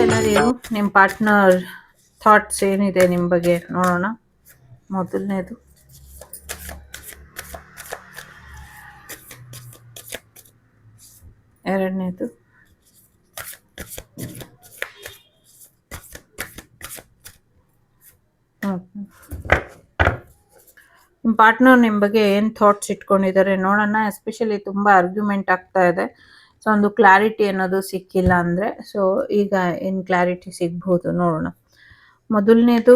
ಎಲ್ಲರಿಗೂ ನಿಮ್ಮ partner thoughts ಏನಿದೆ ನಿಮ್ಮ ಬಗ್ಗೆ ನೋಡೋಣ. ಮೊದಲನೇದು, ಎರಡನೇದು, ನಿಮ್ಮ ಪಾರ್ಟ್ನರ್ ನಿಮ್ಮ ಬಗ್ಗೆ ಏನು ಥಾಟ್ಸ್ ಇಟ್ಕೊಂಡಿದ್ದಾರೆ ನೋಡೋಣ. ಎಸ್ಪೆಷಲಿ ತುಂಬ ಆರ್ಗ್ಯುಮೆಂಟ್ ಆಗ್ತಾ ಇದೆ. ಸೊ ಒಂದು ಕ್ಲಾರಿಟಿ ಅನ್ನೋದು ಸಿಕ್ಕಿಲ್ಲ ಅಂದರೆ, ಸೊ ಈಗ ಏನು ಕ್ಲಾರಿಟಿ ಸಿಗ್ಬೋದು ನೋಡೋಣ. ಮೊದಲನೇದು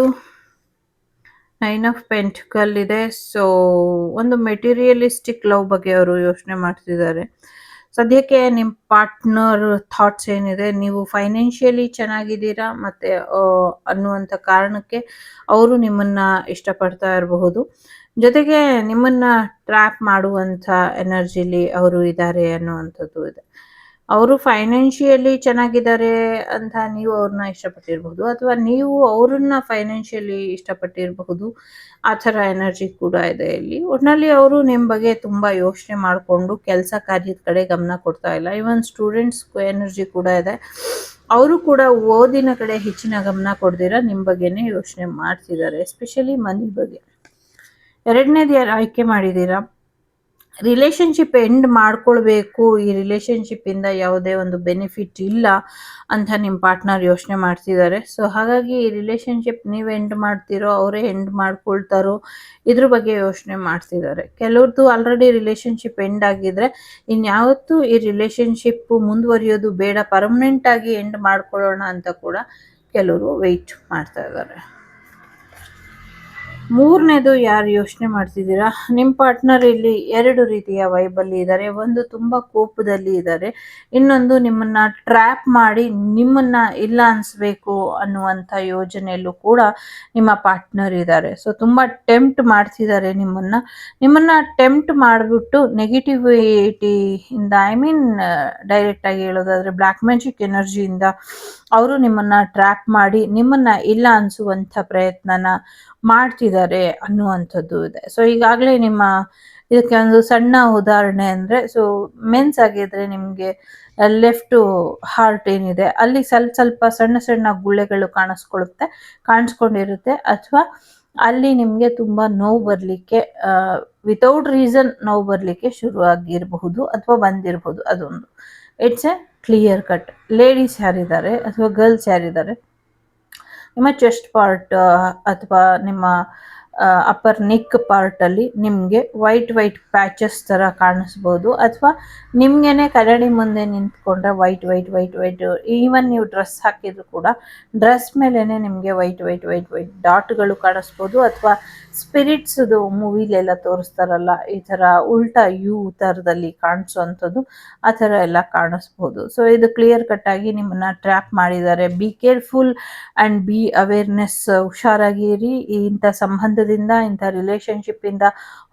9 ಆಫ್ ಪೆಂಟಿಕಲ್ ಇದೆ. ಸೊ ಒಂದು ಮೆಟೀರಿಯಲಿಸ್ಟಿಕ್ ಲವ್ ಬಗ್ಗೆ ಅವರು ಯೋಚನೆ ಮಾಡ್ತಿದ್ದಾರೆ. ಸದ್ಯಕ್ಕೆ ನಿಮ್ಮ ಪಾರ್ಟ್ನರ್ ಥಾಟ್ಸ್ ಏನಿದೆ, ನೀವು ಫೈನಾನ್ಷಿಯಲಿ ಚೆನ್ನಾಗಿದ್ದೀರಾ ಮತ್ತು ಅನ್ನುವಂಥ ಕಾರಣಕ್ಕೆ ಅವರು ನಿಮ್ಮನ್ನ ಇಷ್ಟಪಡ್ತಾ ಇರಬಹುದು. ಜೊತೆಗೆ ನಿಮ್ಮನ್ನ ಟ್ರ್ಯಾಪ್ ಮಾಡುವಂಥ ಎನರ್ಜಿಲಿ ಅವರು ಇದ್ದಾರೆ ಅನ್ನುವಂಥದ್ದು ಇದೆ. ಅವರು ಫೈನಾನ್ಷಿಯಲಿ ಚೆನ್ನಾಗಿದ್ದಾರೆ ಅಂತ ನೀವು ಅವ್ರನ್ನ ಇಷ್ಟಪಟ್ಟಿರಬಹುದು, ಅಥವಾ ನೀವು ಅವ್ರನ್ನ ಫೈನಾನ್ಷಿಯಲಿ ಇಷ್ಟಪಟ್ಟಿರಬಹುದು. ಆ ಥರ ಎನರ್ಜಿ ಕೂಡ ಇದೆ ಇಲ್ಲಿ. ಒಟ್ಟಿನಲ್ಲಿ ಅವರು ನಿಮ್ಮ ಬಗ್ಗೆ ತುಂಬ ಯೋಚನೆ ಮಾಡಿಕೊಂಡು ಕೆಲಸ ಕಾರ್ಯದ ಕಡೆ ಗಮನ ಕೊಡ್ತಾ ಇಲ್ಲ. ಇವನ್ ಸ್ಟೂಡೆಂಟ್ಸ್ ಎನರ್ಜಿ ಕೂಡ ಇದೆ. ಅವರು ಕೂಡ ಓದಿನ ಕಡೆ ಹೆಚ್ಚಿನ ಗಮನ ಕೊಡ್ದಿರ ನಿಮ್ಮ ಬಗ್ಗೆನೇ ಯೋಚನೆ ಮಾಡ್ತಿದ್ದಾರೆ, ಎಸ್ಪೆಷಲಿ ಮನಿ ಬಗ್ಗೆ. ಎರಡನೇದು ಯಾರು ಆಯ್ಕೆ ಮಾಡಿದ್ದೀರಾ, ರಿಲೇಷನ್ಶಿಪ್ ಎಂಡ್ ಮಾಡ್ಕೊಳ್ಬೇಕು, ಈ ರಿಲೇಷನ್ಶಿಪ್ಪಿಂದ ಯಾವುದೇ ಒಂದು ಬೆನಿಫಿಟ್ ಇಲ್ಲ ಅಂತ ನಿಮ್ಮ ಪಾರ್ಟ್ನರ್ ಯೋಚನೆ ಮಾಡ್ತಿದ್ದಾರೆ. ಸೊ ಹಾಗಾಗಿ ಈ ರಿಲೇಷನ್ಶಿಪ್ ನೀವು ಎಂಡ್ ಮಾಡ್ತಿರೋ ಅವರೇ ಎಂಡ್ ಮಾಡ್ಕೊಳ್ತಾರೋ ಇದ್ರ ಬಗ್ಗೆ ಯೋಚನೆ ಮಾಡ್ತಿದ್ದಾರೆ. ಕೆಲವ್ರದ್ದು ಆಲ್ರೆಡಿ ರಿಲೇಷನ್ಶಿಪ್ ಎಂಡ್ ಆಗಿದ್ರೆ ಇನ್ಯಾವತ್ತೂ ಈ ರಿಲೇಷನ್ಶಿಪ್ ಮುಂದುವರಿಯೋದು ಬೇಡ, ಪರ್ಮನೆಂಟ್ ಆಗಿ ಎಂಡ್ ಮಾಡ್ಕೊಳ್ಳೋಣ ಅಂತ ಕೂಡ ಕೆಲವರು ವೆಯ್ಟ್ ಮಾಡ್ತಾ ಇದ್ದಾರೆ. ಮೂರನೇದು ಯಾರು ಯೋಚನೆ ಮಾಡ್ತಿದ್ದೀರಾ, ನಿಮ್ಮ ಪಾರ್ಟ್ನರ್ ಇಲ್ಲಿ ಎರಡು ರೀತಿಯ ವೈಬಲ್ಲಿ ಇದ್ದಾರೆ. ಒಂದು ತುಂಬ ಕೋಪದಲ್ಲಿ ಇದ್ದಾರೆ, ಇನ್ನೊಂದು ನಿಮ್ಮನ್ನ ಟ್ರ್ಯಾಪ್ ಮಾಡಿ ನಿಮ್ಮನ್ನ ಇಲ್ಲ ಅನ್ಸ್ಬೇಕು ಅನ್ನುವಂಥ ಯೋಜನೆಯಲ್ಲೂ ಕೂಡ ನಿಮ್ಮ ಪಾರ್ಟ್ನರ್ ಇದ್ದಾರೆ. ಸೊ ತುಂಬ ಟೆಂಪ್ಟ್ ಮಾಡ್ತಿದ್ದಾರೆ ನಿಮ್ಮನ್ನ ಟೆಂಪ್ಟ್ ಮಾಡಿಬಿಟ್ಟು ನೆಗೆಟಿವಿಟಿಯಿಂದ, ಡೈರೆಕ್ಟ್ ಆಗಿ ಹೇಳೋದಾದ್ರೆ ಬ್ಲ್ಯಾಕ್ ಮ್ಯಾಜಿಕ್ ಎನರ್ಜಿಯಿಂದ ಅವರು ನಿಮ್ಮನ್ನ ಟ್ರ್ಯಾಪ್ ಮಾಡಿ ನಿಮ್ಮನ್ನ ಇಲ್ಲ ಅನ್ಸುವಂಥ ಪ್ರಯತ್ನನ ಮಾಡ್ತಿದ್ದಾರೆ ಅನ್ನುವಂಥದ್ದು ಇದೆ. ಸೊ ಈಗಾಗಲೇ ಇದಕ್ಕೆ ಒಂದು ಸಣ್ಣ ಉದಾಹರಣೆ ಅಂದರೆ, ಸೊ ಮೆನ್ಸ್ ಆಗಿದ್ರೆ ನಿಮಗೆ ಲೆಫ್ಟ್ ಹಾರ್ಟ್ ಏನಿದೆ ಅಲ್ಲಿ ಸ್ವಲ್ಪ ಸಣ್ಣ ಸಣ್ಣ ಗುಳ್ಳೆಗಳು ಕಾಣಿಸ್ಕೊಂಡಿರುತ್ತೆ, ಅಥವಾ ಅಲ್ಲಿ ನಿಮಗೆ ತುಂಬ ನೋವು ಬರಲಿಕ್ಕೆ ವಿತೌಟ್ ರೀಸನ್ ನೋವು ಬರಲಿಕ್ಕೆ ಶುರುವಾಗಿರಬಹುದು ಅಥವಾ ಬಂದಿರಬಹುದು. ಅದೊಂದು it's A clear cut. Ladies ಯಾರಿದ್ದಾರೆ ಅಥವಾ ಗರ್ಲ್ಸ್ ಯಾರಿದ್ದಾರೆ, ನಿಮ್ಮ ಚೆಸ್ಟ್ ಪಾರ್ಟ್ ಅಥವಾ ನಿಮ್ಮ ಅಪ್ಪರ್ ನೆಕ್ ಪಾರ್ಟಲ್ಲಿ ನಿಮಗೆ ವೈಟ್ ಪ್ಯಾಚಸ್ ಥರ ಕಾಣಿಸ್ಬೋದು, ಅಥವಾ ನಿಮಗೇನೆ ಕನ್ನಡಿ ಮುಂದೆ ನಿಂತ್ಕೊಂಡ್ರೆ ವೈಟ್ ಈವನ್ ನೀವು ಡ್ರೆಸ್ ಹಾಕಿದ್ರು ಕೂಡ ಡ್ರೆಸ್ ಮೇಲೇ ನಿಮಗೆ ವೈಟ್ ಡಾಟ್ಗಳು ಕಾಣಿಸ್ಬೋದು, ಅಥವಾ ಸ್ಪಿರಿಟ್ಸ್ದು ಮೂವಿಲೆಲ್ಲ ತೋರಿಸ್ತಾರಲ್ಲ ಈ ಥರ ಉಲ್ಟಾ ಯು ಥರದಲ್ಲಿ ಕಾಣಿಸೋವಂಥದ್ದು, ಆ ಥರ ಎಲ್ಲ ಕಾಣಿಸ್ಬೋದು. ಸೊ ಇದು ಕ್ಲಿಯರ್ ಕಟ್ ಆಗಿ ನಿಮ್ಮನ್ನ ಟ್ರ್ಯಾಪ್ ಮಾಡಿದ್ದಾರೆ. Be careful and be awareness, ಹುಷಾರಾಗಿರಿ. ಇಂಥ ಸಂಬಂಧದಿಂದ, ಇಂಥ ರಿಲೇಷನ್ಶಿಪ್ಪಿಂದ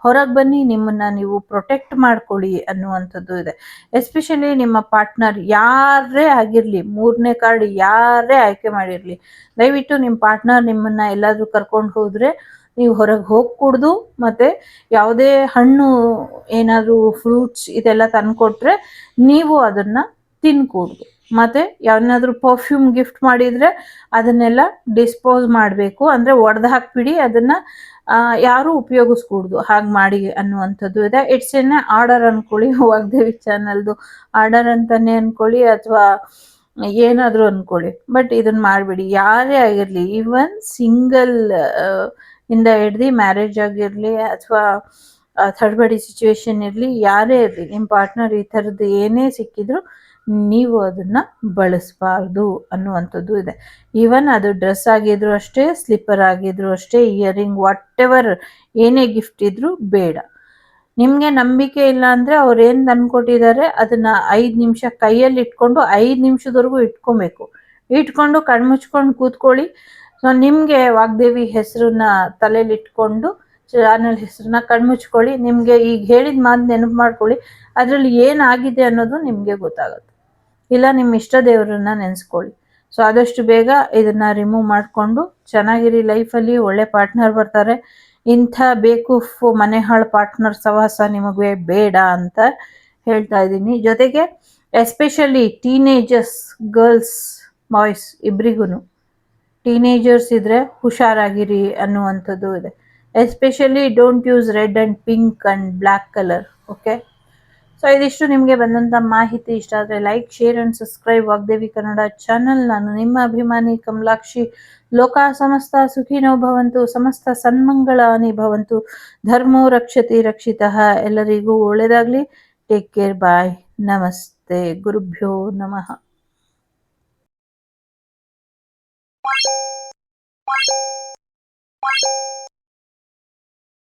ಹೊರಗೆ ಬನ್ನಿ, ನಿಮ್ಮನ್ನ ನೀವು ಪ್ರೊಟೆಕ್ಟ್ ಮಾಡ್ಕೊಳ್ಳಿ ಅನ್ನುವಂಥದ್ದು ಇದೆ. ಎಸ್ಪೆಷಲಿ ನಿಮ್ಮ ಪಾರ್ಟ್ನರ್ ಯಾರೇ ಆಗಿರಲಿ, ಮೂರನೇ ಕಾರ್ಡ್ ಯಾರೇ ಆಯ್ಕೆ ಮಾಡಿರಲಿ, ದಯವಿಟ್ಟು ನಿಮ್ಮ ಪಾರ್ಟ್ನರ್ ನಿಮ್ಮನ್ನ ಎಲ್ಲಾದರೂ ಕರ್ಕೊಂಡು ಹೋದರೆ ನೀವು ಹೊರಗೆ ಹೋಗ್ಕೂಡ್ದು, ಮತ್ತು ಯಾವುದೇ ಹಣ್ಣು ಏನಾದರೂ ಫ್ರೂಟ್ಸ್ ಇದೆಲ್ಲ ತಂದುಕೊಟ್ರೆ ನೀವು ಅದನ್ನು ತಿನ್ಕೂಡ್ದು, ಮತ್ತು ಯಾವನ್ನಾದರೂ ಪರ್ಫ್ಯೂಮ್ ಗಿಫ್ಟ್ ಮಾಡಿದರೆ ಅದನ್ನೆಲ್ಲ ಡಿಸ್ಪೋಸ್ ಮಾಡಬೇಕು, ಅಂದರೆ ಒಡೆದು ಹಾಕ್ಬಿಡಿ, ಅದನ್ನು ಯಾರೂ ಉಪಯೋಗಿಸ್ಕೂಡ್ದು, ಹಾಗೆ ಮಾಡಿ ಅನ್ನುವಂಥದ್ದು ಇದೆ. ಇಟ್ಸ್ ಎನ್ ಆರ್ಡರ್ ಅಂದ್ಕೊಳ್ಳಿ, ವಾಗ್ದೇವಿ ಚಾನಲ್ದು ಆರ್ಡರ್ ಅಂತಲೇ ಅಂದ್ಕೊಳ್ಳಿ, ಅಥವಾ ಏನಾದರೂ ಅಂದ್ಕೊಳ್ಳಿ, ಬಟ್ ಇದನ್ನು ಮಾಡಿಬಿಡಿ. ಯಾರೇ ಆಗಿರಲಿ, ಈವನ್ ಸಿಂಗಲ್ ಇಂದ ಹಿಡ್ದು ಮ್ಯಾರೇಜ್ ಆಗಿರಲಿ ಅಥವಾ ಥರ್ಡ್ ಪಾರ್ಟಿ ಸಿಚುವೇಶನ್ ಇರಲಿ, ಯಾರೇ ಇರಲಿ, ನಿಮ್ಮ ಪಾರ್ಟ್ನರ್ ಈ ಥರದ್ದು ಏನೇ ಸಿಕ್ಕಿದ್ರು ನೀವು ಅದನ್ನು ಬಳಸಬಾರ್ದು ಅನ್ನುವಂಥದ್ದು ಇದೆ. ಈವನ್ ಅದು ಡ್ರೆಸ್ ಆಗಿದ್ರು ಅಷ್ಟೇ, ಸ್ಲಿಪ್ಪರ್ ಆಗಿದ್ರು ಅಷ್ಟೇ, ಇಯರಿಂಗ್ ವಾಟ್ ಏನೇ ಗಿಫ್ಟ್ ಇದ್ರೂ ಬೇಡ. ನಿಮಗೆ ನಂಬಿಕೆ ಇಲ್ಲ ಅಂದರೆ ಅವ್ರು ಏನು ತಂದ್ಕೊಟ್ಟಿದ್ದಾರೆ ಅದನ್ನು 5 ನಿಮಿಷ ಕೈಯಲ್ಲಿ ಇಟ್ಕೊಂಡು 5 ನಿಮಿಷದವರೆಗೂ ಇಟ್ಕೊಂಡು ಕಣ್ಮುಚ್ಕೊಂಡು ಕೂತ್ಕೊಳ್ಳಿ. ಸೊ ನಿಮಗೆ ವಾಗ್ದೇವಿ ಹೆಸರನ್ನ ತಲೆಯಲ್ಲಿ ಇಟ್ಕೊಂಡು ಚಾನಲ್ ಹೆಸರನ್ನ ಕಣ್ಮುಚ್ಕೊಳ್ಳಿ. ನಿಮಗೆ ಈಗ ಹೇಳಿದ ಮಾತು ನೆನಪು ಮಾಡ್ಕೊಳ್ಳಿ, ಅದರಲ್ಲಿ ಏನಾಗಿದೆ ಅನ್ನೋದು ನಿಮಗೆ ಗೊತ್ತಾಗುತ್ತೆ. ಇಲ್ಲ ನಿಮ್ಮ ಇಷ್ಟ ದೇವರನ್ನ ನೆನೆಸ್ಕೊಳ್ಳಿ. ಸೊ ಆದಷ್ಟು ಬೇಗ ಇದನ್ನು ರಿಮೂವ್ ಮಾಡಿಕೊಂಡು ಚೆನ್ನಾಗಿರಿ ಲೈಫಲ್ಲಿ. ಒಳ್ಳೆ ಪಾರ್ಟ್ನರ್ ಬರ್ತಾರೆ. ಇಂಥ ಬೇಕೂಫ್ ಮನೆ ಹಾಳು ಪಾರ್ಟ್ನರ್ ಸಹವಾಸ ನಿಮಗೆ ಬೇಡ ಅಂತ ಹೇಳ್ತಾ ಇದ್ದೀನಿ. ಜೊತೆಗೆ ಎಸ್ಪೆಷಲಿ ಟೀನೇಜರ್ಸ್, ಗರ್ಲ್ಸ್, ಬಾಯ್ಸ್ ಇಬ್ರಿಗೂ. ಟೀನೇಜರ್ಸ್ ಇದ್ರೆ ಹುಷಾರಾಗಿರಿ ಅನ್ನುವಂಥದ್ದು ಇದೆ. Especially don't use red and pink and black colour. Okay, so ಇದಿಷ್ಟು ನಿಮಗೆ ಬಂದಂಥ ಮಾಹಿತಿ ಇಷ್ಟ ಆದರೆ like, share and subscribe Vagdevi Kannada channel. ನಾನು ನಿಮ್ಮ ಅಭಿಮಾನಿ ಕಮಲಾಕ್ಷಿ. ಲೋಕ ಸಮಸ್ತ ಸುಖಿನೋ ಭವಂತು, ಸಮಸ್ತ ಸನ್ಮಂಗಳಾನಿ ಭವಂತು, ಧರ್ಮೋ ರಕ್ಷತಿ ರಕ್ಷಿತಃ. ಎಲ್ಲರಿಗೂ ಒಳ್ಳೆಯದಾಗಲಿ. ಟೇಕ್ ಕೇರ್, ಬಾಯ್, ನಮಸ್ತೆ, ಗುರುಭ್ಯೋ ನಮಃ.